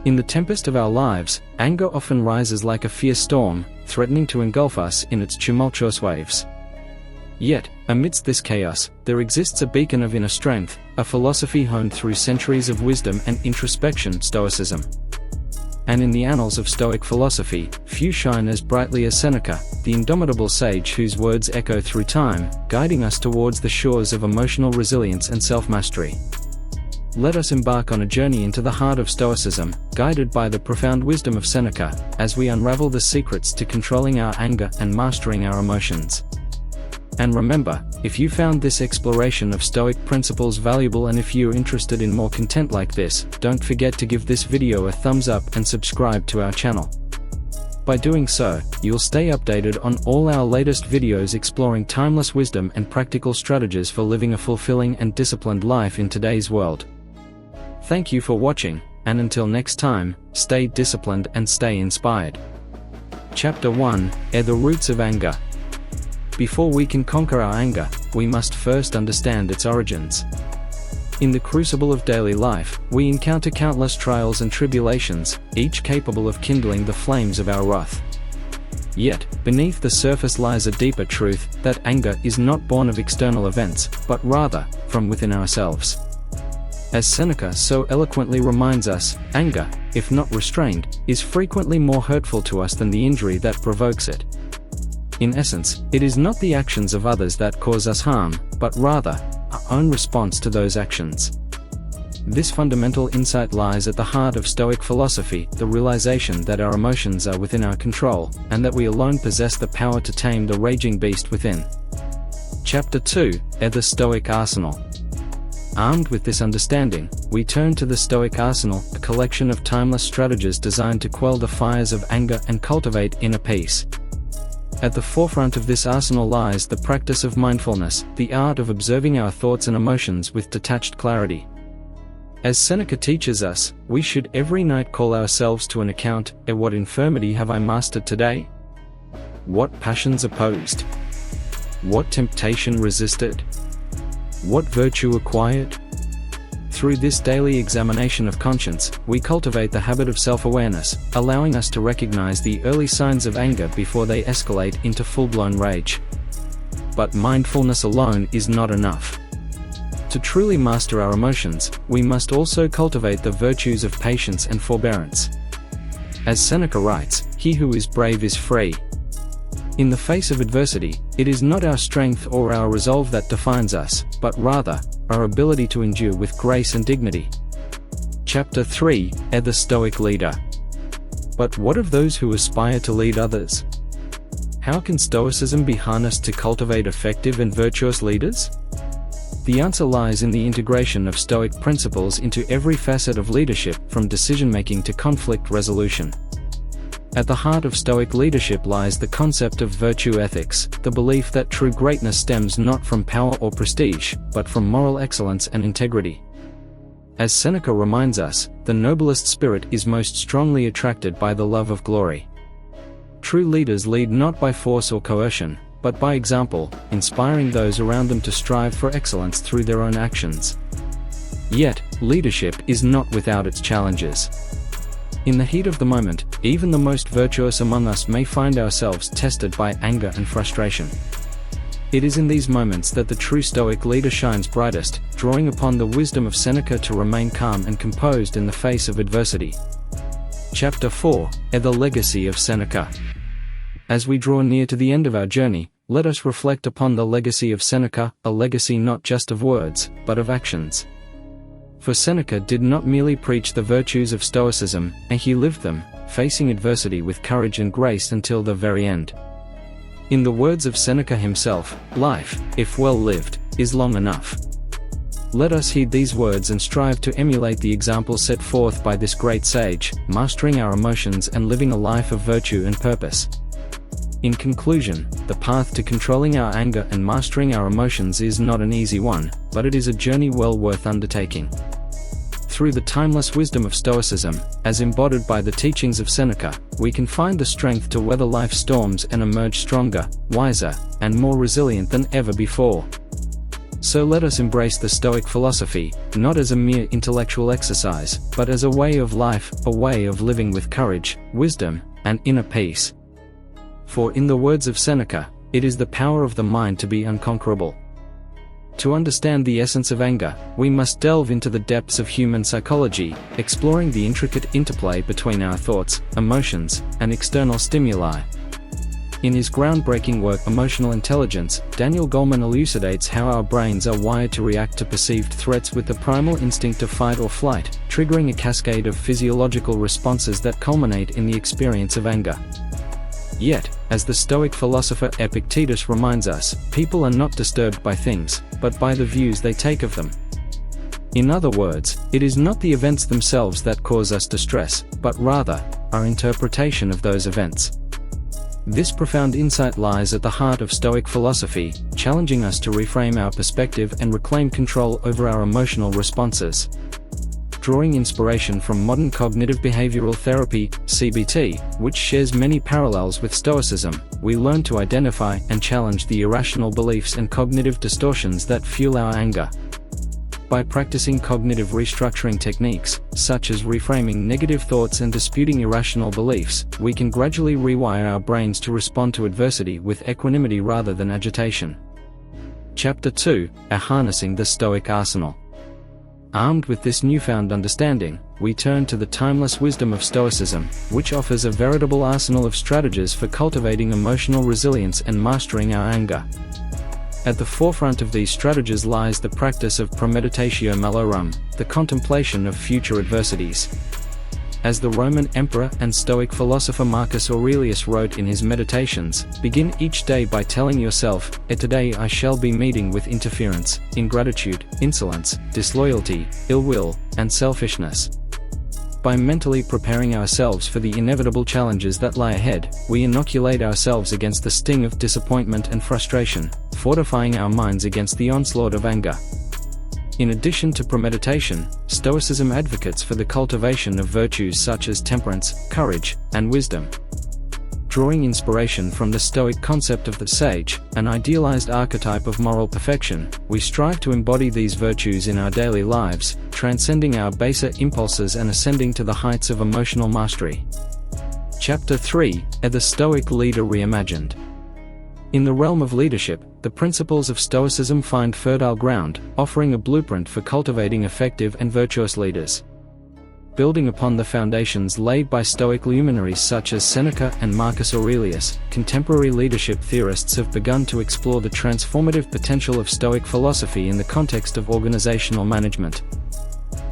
In the tempest of our lives, anger often rises like a fierce storm, threatening to engulf us in its tumultuous waves. Yet, amidst this chaos, there exists a beacon of inner strength, a philosophy honed through centuries of wisdom and introspection, Stoicism. And in the annals of Stoic philosophy, few shine as brightly as Seneca, the indomitable sage whose words echo through time, guiding us towards the shores of emotional resilience and self-mastery. Let us embark on a journey into the heart of Stoicism, guided by the profound wisdom of Seneca, as we unravel the secrets to controlling our anger and mastering our emotions. And remember, if you found this exploration of Stoic principles valuable and if you're interested in more content like this, don't forget to give this video a thumbs up and subscribe to our channel. By doing so, you'll stay updated on all our latest videos exploring timeless wisdom and practical strategies for living a fulfilling and disciplined life in today's world. Thank you for watching, and until next time, stay disciplined and stay inspired. Chapter 1: The Roots of Anger. Before we can conquer our anger, we must first understand its origins. In the crucible of daily life, we encounter countless trials and tribulations, each capable of kindling the flames of our wrath. Yet, beneath the surface lies a deeper truth, that anger is not born of external events, but rather, from within ourselves. As Seneca so eloquently reminds us, anger, if not restrained, is frequently more hurtful to us than the injury that provokes it. In essence, it is not the actions of others that cause us harm, but rather, our own response to those actions. This fundamental insight lies at the heart of Stoic philosophy, the realization that our emotions are within our control, and that we alone possess the power to tame the raging beast within. Chapter 2: The Stoic Arsenal. Armed with this understanding, we turn to the Stoic Arsenal, a collection of timeless strategies designed to quell the fires of anger and cultivate inner peace. At the forefront of this arsenal lies the practice of mindfulness, the art of observing our thoughts and emotions with detached clarity. As Seneca teaches us, we should every night call ourselves to an account: what infirmity have I mastered today? What passions opposed? What temptation resisted? What virtue acquired? Through this daily examination of conscience, we cultivate the habit of self-awareness, allowing us to recognize the early signs of anger before they escalate into full-blown rage. But mindfulness alone is not enough. To truly master our emotions, we must also cultivate the virtues of patience and forbearance. As Seneca writes, "He who is brave is free." In the face of adversity, it is not our strength or our resolve that defines us, but rather, our ability to endure with grace and dignity. Chapter 3: The Stoic Leader. But what of those who aspire to lead others? How can Stoicism be harnessed to cultivate effective and virtuous leaders? The answer lies in the integration of Stoic principles into every facet of leadership, from decision-making to conflict resolution. At the heart of Stoic leadership lies the concept of virtue ethics, the belief that true greatness stems not from power or prestige, but from moral excellence and integrity. As Seneca reminds us, the noblest spirit is most strongly attracted by the love of glory. True leaders lead not by force or coercion, but by example, inspiring those around them to strive for excellence through their own actions. Yet, leadership is not without its challenges. In the heat of the moment, even the most virtuous among us may find ourselves tested by anger and frustration. It is in these moments that the true Stoic leader shines brightest, drawing upon the wisdom of Seneca to remain calm and composed in the face of adversity. Chapter 4: The Legacy of Seneca. As we draw near to the end of our journey, let us reflect upon the legacy of Seneca, a legacy not just of words, but of actions. For Seneca did not merely preach the virtues of Stoicism, and he lived them, facing adversity with courage and grace until the very end. In the words of Seneca himself, life, if well lived, is long enough. Let us heed these words and strive to emulate the example set forth by this great sage, mastering our emotions and living a life of virtue and purpose. In conclusion, the path to controlling our anger and mastering our emotions is not an easy one, but it is a journey well worth undertaking. Through the timeless wisdom of Stoicism, as embodied by the teachings of Seneca, we can find the strength to weather life's storms and emerge stronger, wiser, and more resilient than ever before. So let us embrace the Stoic philosophy, not as a mere intellectual exercise, but as a way of life, a way of living with courage, wisdom, and inner peace. For in the words of Seneca, it is the power of the mind to be unconquerable. To understand the essence of anger, we must delve into the depths of human psychology, exploring the intricate interplay between our thoughts, emotions, and external stimuli. In his groundbreaking work Emotional Intelligence, Daniel Goleman elucidates how our brains are wired to react to perceived threats with the primal instinct of fight or flight, triggering a cascade of physiological responses that culminate in the experience of anger. Yet, as the Stoic philosopher Epictetus reminds us, people are not disturbed by things, but by the views they take of them. In other words, it is not the events themselves that cause us distress, but rather, our interpretation of those events. This profound insight lies at the heart of Stoic philosophy, challenging us to reframe our perspective and reclaim control over our emotional responses. Drawing inspiration from modern cognitive behavioral therapy, CBT, which shares many parallels with Stoicism, we learn to identify and challenge the irrational beliefs and cognitive distortions that fuel our anger. By practicing cognitive restructuring techniques, such as reframing negative thoughts and disputing irrational beliefs, we can gradually rewire our brains to respond to adversity with equanimity rather than agitation. Chapter 2: Harnessing the Stoic Arsenal. Armed with this newfound understanding, we turn to the timeless wisdom of Stoicism, which offers a veritable arsenal of strategies for cultivating emotional resilience and mastering our anger. At the forefront of these strategies lies the practice of premeditatio malorum, the contemplation of future adversities. As the Roman emperor and Stoic philosopher Marcus Aurelius wrote in his Meditations, begin each day by telling yourself, today I shall be meeting with interference, ingratitude, insolence, disloyalty, ill will, and selfishness. By mentally preparing ourselves for the inevitable challenges that lie ahead, we inoculate ourselves against the sting of disappointment and frustration, fortifying our minds against the onslaught of anger. In addition to premeditation, Stoicism advocates for the cultivation of virtues such as temperance, courage, and wisdom. Drawing inspiration from the Stoic concept of the sage, an idealized archetype of moral perfection, we strive to embody these virtues in our daily lives, transcending our baser impulses and ascending to the heights of emotional mastery. Chapter 3: The Stoic Leader Reimagined. In the realm of leadership, the principles of Stoicism find fertile ground, offering a blueprint for cultivating effective and virtuous leaders. Building upon the foundations laid by Stoic luminaries such as Seneca and Marcus Aurelius, contemporary leadership theorists have begun to explore the transformative potential of Stoic philosophy in the context of organizational management.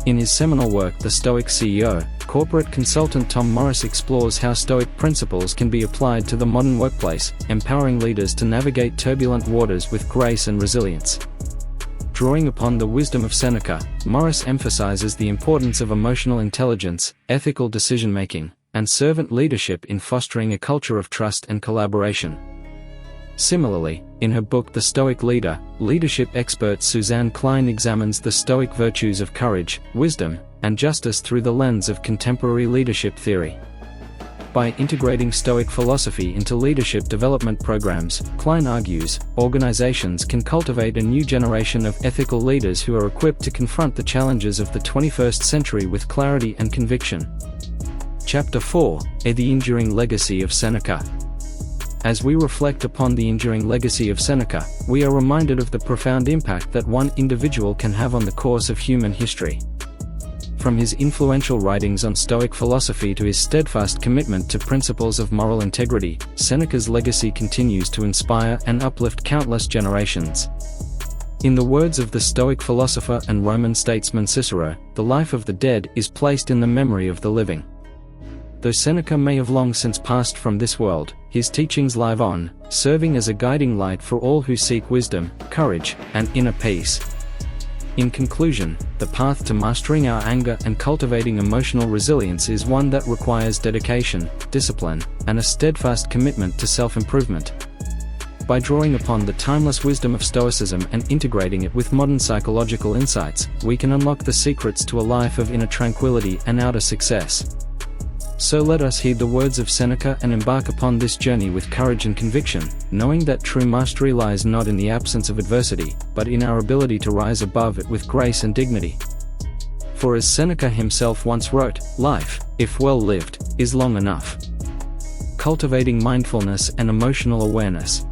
In his seminal work The Stoic CEO, corporate consultant Tom Morris explores how Stoic principles can be applied to the modern workplace, empowering leaders to navigate turbulent waters with grace and resilience. Drawing upon the wisdom of Seneca, Morris emphasizes the importance of emotional intelligence, ethical decision-making, and servant leadership in fostering a culture of trust and collaboration. Similarly, in her book The Stoic Leader, leadership expert Suzanne Klein examines the Stoic virtues of courage, wisdom, and justice through the lens of contemporary leadership theory. By integrating Stoic philosophy into leadership development programs, Klein argues, organizations can cultivate a new generation of ethical leaders who are equipped to confront the challenges of the 21st century with clarity and conviction. Chapter 4: The Enduring Legacy of Seneca. As we reflect upon the enduring legacy of Seneca, we are reminded of the profound impact that one individual can have on the course of human history. From his influential writings on Stoic philosophy to his steadfast commitment to principles of moral integrity, Seneca's legacy continues to inspire and uplift countless generations. In the words of the Stoic philosopher and Roman statesman Cicero, the life of the dead is placed in the memory of the living. Though Seneca may have long since passed from this world, his teachings live on, serving as a guiding light for all who seek wisdom, courage, and inner peace. In conclusion, the path to mastering our anger and cultivating emotional resilience is one that requires dedication, discipline, and a steadfast commitment to self-improvement. By drawing upon the timeless wisdom of Stoicism and integrating it with modern psychological insights, we can unlock the secrets to a life of inner tranquility and outer success. So let us heed the words of Seneca and embark upon this journey with courage and conviction, knowing that true mastery lies not in the absence of adversity, but in our ability to rise above it with grace and dignity. For as Seneca himself once wrote, life, if well lived, is long enough. Cultivating mindfulness and emotional awareness.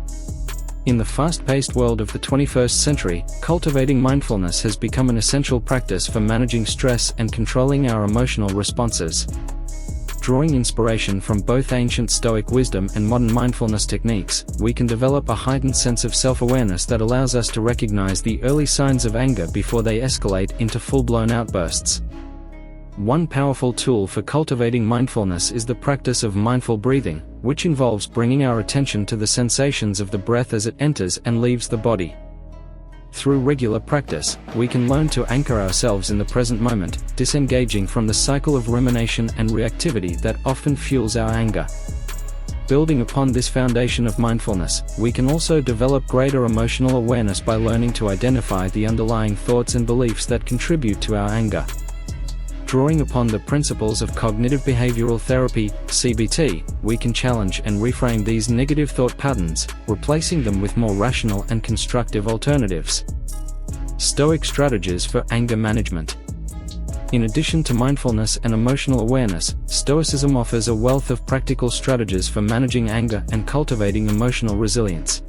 In the fast-paced world of the 21st century, cultivating mindfulness has become an essential practice for managing stress and controlling our emotional responses. Drawing inspiration from both ancient Stoic wisdom and modern mindfulness techniques, we can develop a heightened sense of self-awareness that allows us to recognize the early signs of anger before they escalate into full-blown outbursts. One powerful tool for cultivating mindfulness is the practice of mindful breathing, which involves bringing our attention to the sensations of the breath as it enters and leaves the body. Through regular practice, we can learn to anchor ourselves in the present moment, disengaging from the cycle of rumination and reactivity that often fuels our anger. Building upon this foundation of mindfulness, we can also develop greater emotional awareness by learning to identify the underlying thoughts and beliefs that contribute to our anger. Drawing upon the principles of cognitive behavioral therapy, CBT, we can challenge and reframe these negative thought patterns, replacing them with more rational and constructive alternatives. Stoic strategies for anger management. In addition to mindfulness and emotional awareness, Stoicism offers a wealth of practical strategies for managing anger and cultivating emotional resilience.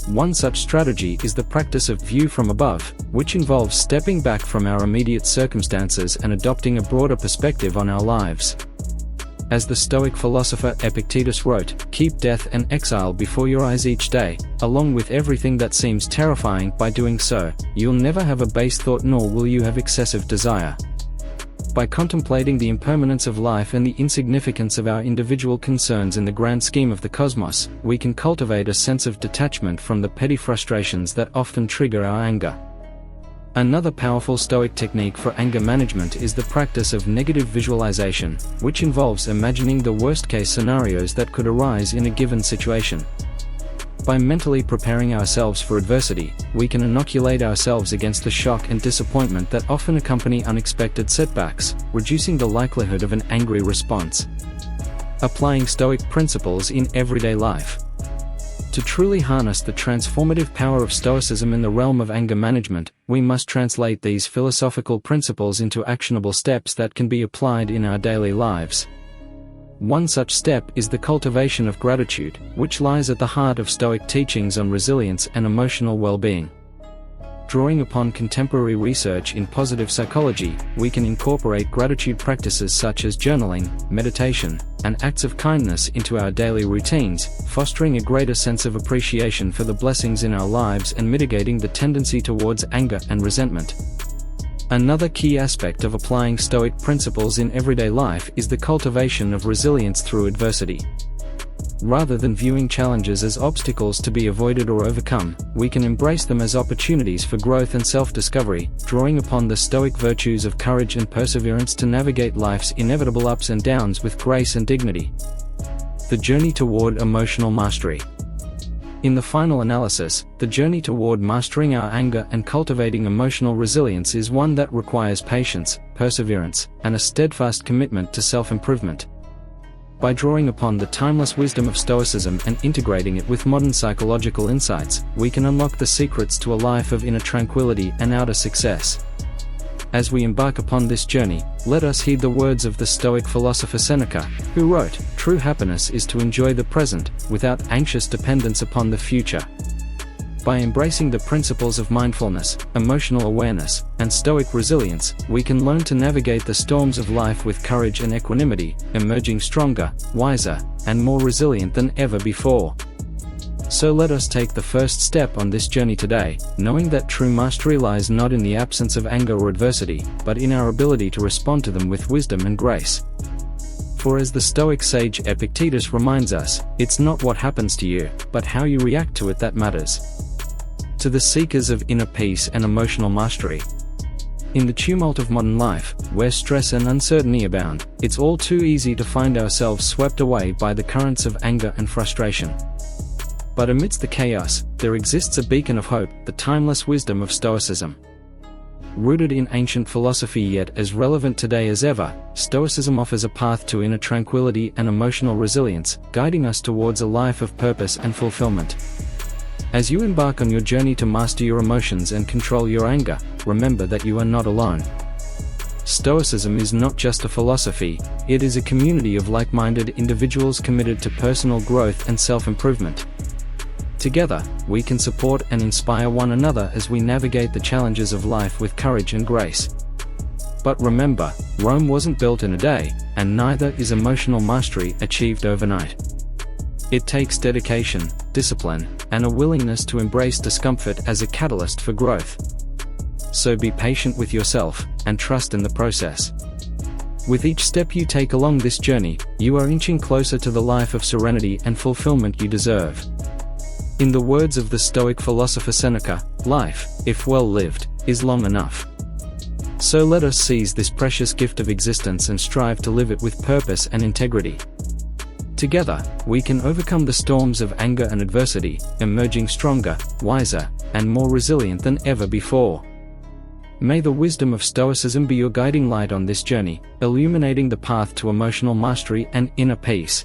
One such strategy is the practice of view from above, which involves stepping back from our immediate circumstances and adopting a broader perspective on our lives. As the Stoic philosopher Epictetus wrote, keep death and exile before your eyes each day, along with everything that seems terrifying. By doing so, you'll never have a base thought nor will you have excessive desire. By contemplating the impermanence of life and the insignificance of our individual concerns in the grand scheme of the cosmos, we can cultivate a sense of detachment from the petty frustrations that often trigger our anger. Another powerful Stoic technique for anger management is the practice of negative visualization, which involves imagining the worst-case scenarios that could arise in a given situation. By mentally preparing ourselves for adversity, we can inoculate ourselves against the shock and disappointment that often accompany unexpected setbacks, reducing the likelihood of an angry response. Applying Stoic principles in everyday life. To truly harness the transformative power of Stoicism in the realm of anger management, we must translate these philosophical principles into actionable steps that can be applied in our daily lives. One such step is the cultivation of gratitude, which lies at the heart of Stoic teachings on resilience and emotional well-being. Drawing upon contemporary research in positive psychology, we can incorporate gratitude practices such as journaling, meditation, and acts of kindness into our daily routines, fostering a greater sense of appreciation for the blessings in our lives and mitigating the tendency towards anger and resentment. Another key aspect of applying Stoic principles in everyday life is the cultivation of resilience through adversity. Rather than viewing challenges as obstacles to be avoided or overcome, we can embrace them as opportunities for growth and self-discovery, drawing upon the Stoic virtues of courage and perseverance to navigate life's inevitable ups and downs with grace and dignity. The journey toward emotional mastery. In the final analysis, the journey toward mastering our anger and cultivating emotional resilience is one that requires patience, perseverance, and a steadfast commitment to self-improvement. By drawing upon the timeless wisdom of Stoicism and integrating it with modern psychological insights, we can unlock the secrets to a life of inner tranquility and outer success. As we embark upon this journey, let us heed the words of the Stoic philosopher Seneca, who wrote, "True happiness is to enjoy the present, without anxious dependence upon the future." By embracing the principles of mindfulness, emotional awareness, and Stoic resilience, we can learn to navigate the storms of life with courage and equanimity, emerging stronger, wiser, and more resilient than ever before. So let us take the first step on this journey today, knowing that true mastery lies not in the absence of anger or adversity, but in our ability to respond to them with wisdom and grace. For as the Stoic sage Epictetus reminds us, it's not what happens to you, but how you react to it that matters. To the seekers of inner peace and emotional mastery. In the tumult of modern life, where stress and uncertainty abound, it's all too easy to find ourselves swept away by the currents of anger and frustration. But amidst the chaos, there exists a beacon of hope, the timeless wisdom of Stoicism. Rooted in ancient philosophy yet as relevant today as ever, Stoicism offers a path to inner tranquility and emotional resilience, guiding us towards a life of purpose and fulfillment. As you embark on your journey to master your emotions and control your anger, remember that you are not alone. Stoicism is not just a philosophy, it is a community of like-minded individuals committed to personal growth and self-improvement. Together, we can support and inspire one another as we navigate the challenges of life with courage and grace. But remember, Rome wasn't built in a day, and neither is emotional mastery achieved overnight. It takes dedication, discipline, and a willingness to embrace discomfort as a catalyst for growth. So be patient with yourself, and trust in the process. With each step you take along this journey, you are inching closer to the life of serenity and fulfillment you deserve. In the words of the Stoic philosopher Seneca, life, if well lived, is long enough. So let us seize this precious gift of existence and strive to live it with purpose and integrity. Together, we can overcome the storms of anger and adversity, emerging stronger, wiser, and more resilient than ever before. May the wisdom of Stoicism be your guiding light on this journey, illuminating the path to emotional mastery and inner peace.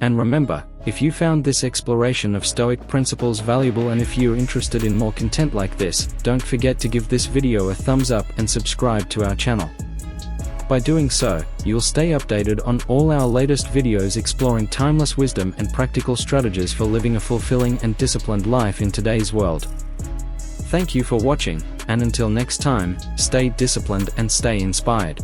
And remember, if you found this exploration of Stoic principles valuable and if you're interested in more content like this, don't forget to give this video a thumbs up and subscribe to our channel. By doing so, you'll stay updated on all our latest videos exploring timeless wisdom and practical strategies for living a fulfilling and disciplined life in today's world. Thank you for watching, and until next time, stay disciplined and stay inspired.